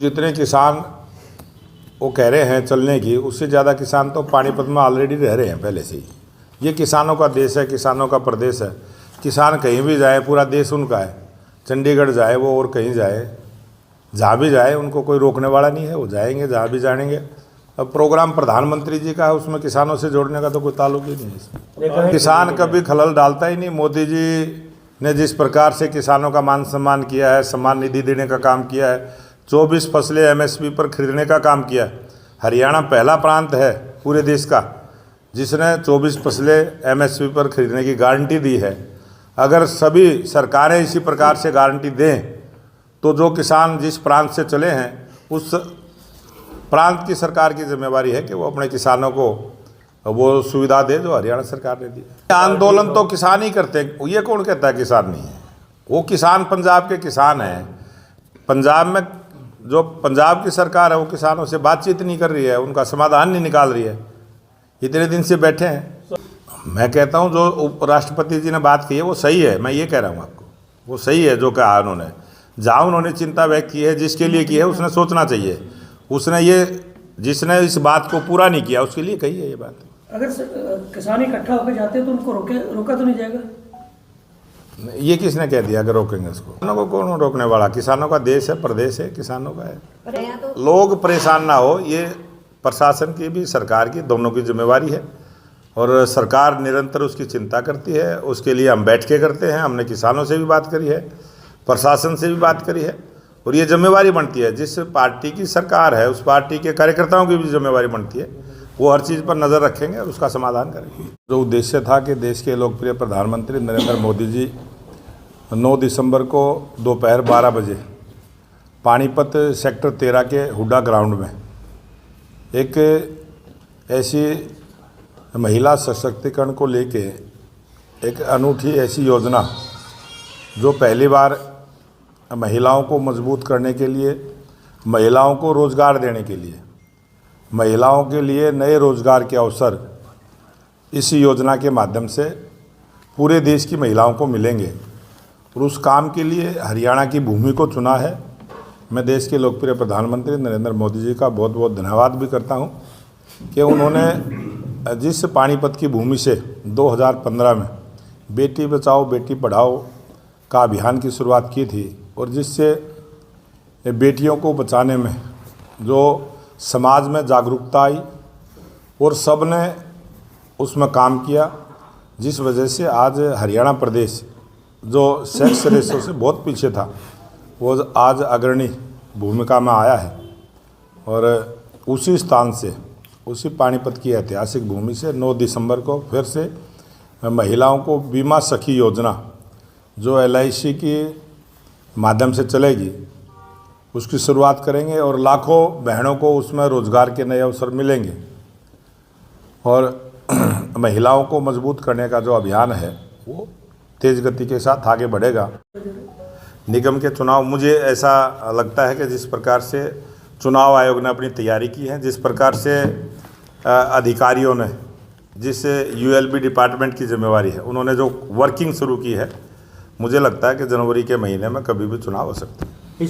जितने किसान वो कह रहे हैं चलने की, उससे ज़्यादा किसान तो पानीपत में ऑलरेडी रह रहे हैं पहले से ही। ये किसानों का देश है, किसानों का प्रदेश है। किसान कहीं भी जाए, पूरा देश उनका है। चंडीगढ़ जाए वो और कहीं जाए, जहाँ भी जाए उनको कोई रोकने वाला नहीं है, वो जाएंगे जहाँ भी जाएंगे। अब प्रोग्राम प्रधानमंत्री जी का है, उसमें किसानों से जोड़ने का तो कोई ताल्लुक ही नहीं है। किसान कभी खलल डालता ही नहीं। मोदी जी ने जिस प्रकार से किसानों का मान सम्मान किया है, सम्मान निधि देने का काम किया है, 24 फसलें एमएसपी पर खरीदने का काम किया। हरियाणा पहला प्रांत है पूरे देश का जिसने 24 फसलें एमएसपी पर खरीदने की गारंटी दी है। अगर सभी सरकारें इसी प्रकार से गारंटी दें तो जो किसान जिस प्रांत से चले हैं उस प्रांत की सरकार की जिम्मेवारी है कि वो अपने किसानों को वो सुविधा दे जो हरियाणा सरकार ने दी। आंदोलन तो किसान ही करते हैं। ये कौन कहता है किसान नहीं है? वो किसान पंजाब के किसान हैं। पंजाब में जो पंजाब की सरकार है वो किसानों से बातचीत नहीं कर रही है, उनका समाधान नहीं निकाल रही है। इतने दिन से बैठे हैं। मैं कहता हूँ जो उपराष्ट्रपति जी ने बात की है वो सही है। मैं ये कह रहा हूँ आपको, वो सही है जो कहा उन्होंने। जहाँ उन्होंने चिंता व्यक्त की है, जिसके लिए की है, उसने सोचना चाहिए। उसने ये जिसने इस बात को पूरा नहीं किया उसके लिए कही है ये बात। अगर किसान इकट्ठा होकर जाते हैं तो उनको रोका तो नहीं जाएगा? ये किसने कह दिया कि रोकेंगे उसको? किसानों को कौन रोकने वाला? किसानों का देश है, प्रदेश है, किसानों का है। लोग परेशान ना हो, ये प्रशासन की भी सरकार की दोनों की जिम्मेवारी है और सरकार निरंतर उसकी चिंता करती है। उसके लिए हम बैठ के करते हैं। हमने किसानों से भी बात करी है, प्रशासन से भी बात करी है और ये जिम्मेवारी बनती है जिस पार्टी की सरकार है उस पार्टी के कार्यकर्ताओं की भी जिम्मेवारी बनती है। वो हर चीज़ पर नज़र रखेंगे और उसका समाधान करेंगे। जो उद्देश्य था कि देश के लोकप्रिय प्रधानमंत्री नरेंद्र मोदी जी 9 दिसंबर को दोपहर 12 बजे पानीपत सेक्टर 13 के हुड्डा ग्राउंड में एक ऐसी महिला सशक्तिकरण को लेके एक अनूठी ऐसी योजना जो पहली बार महिलाओं को मजबूत करने के लिए, महिलाओं को रोज़गार देने के लिए, महिलाओं के लिए नए रोज़गार के अवसर इस योजना के माध्यम से पूरे देश की महिलाओं को मिलेंगे और उस काम के लिए हरियाणा की भूमि को चुना है। मैं देश के लोकप्रिय प्रधानमंत्री नरेंद्र मोदी जी का बहुत बहुत धन्यवाद भी करता हूं कि उन्होंने जिस पानीपत की भूमि से 2015 में बेटी बचाओ बेटी पढ़ाओ का अभियान की शुरुआत की थी और जिससे बेटियों को बचाने में जो समाज में जागरूकता आई और सब ने उसमें काम किया, जिस वजह से आज हरियाणा प्रदेश जो सेक्स रेशो से बहुत पीछे था वो आज अग्रणी भूमिका में आया है। और उसी स्थान से, उसी पानीपत की ऐतिहासिक भूमि से 9 दिसंबर को फिर से महिलाओं को बीमा सखी योजना जो LIC के माध्यम से चलेगी उसकी शुरुआत करेंगे और लाखों बहनों को उसमें रोज़गार के नए अवसर मिलेंगे। और महिलाओं को मजबूत करने का जो अभियान है वो तेज़ गति के साथ आगे बढ़ेगा। निगम के चुनाव, मुझे ऐसा लगता है कि जिस प्रकार से चुनाव आयोग ने अपनी तैयारी की है, जिस प्रकार से अधिकारियों ने, जिस ULB डिपार्टमेंट की जिम्मेवारी है, उन्होंने जो वर्किंग शुरू की है, मुझे लगता है कि जनवरी के महीने में कभी भी चुनाव हो सकता है।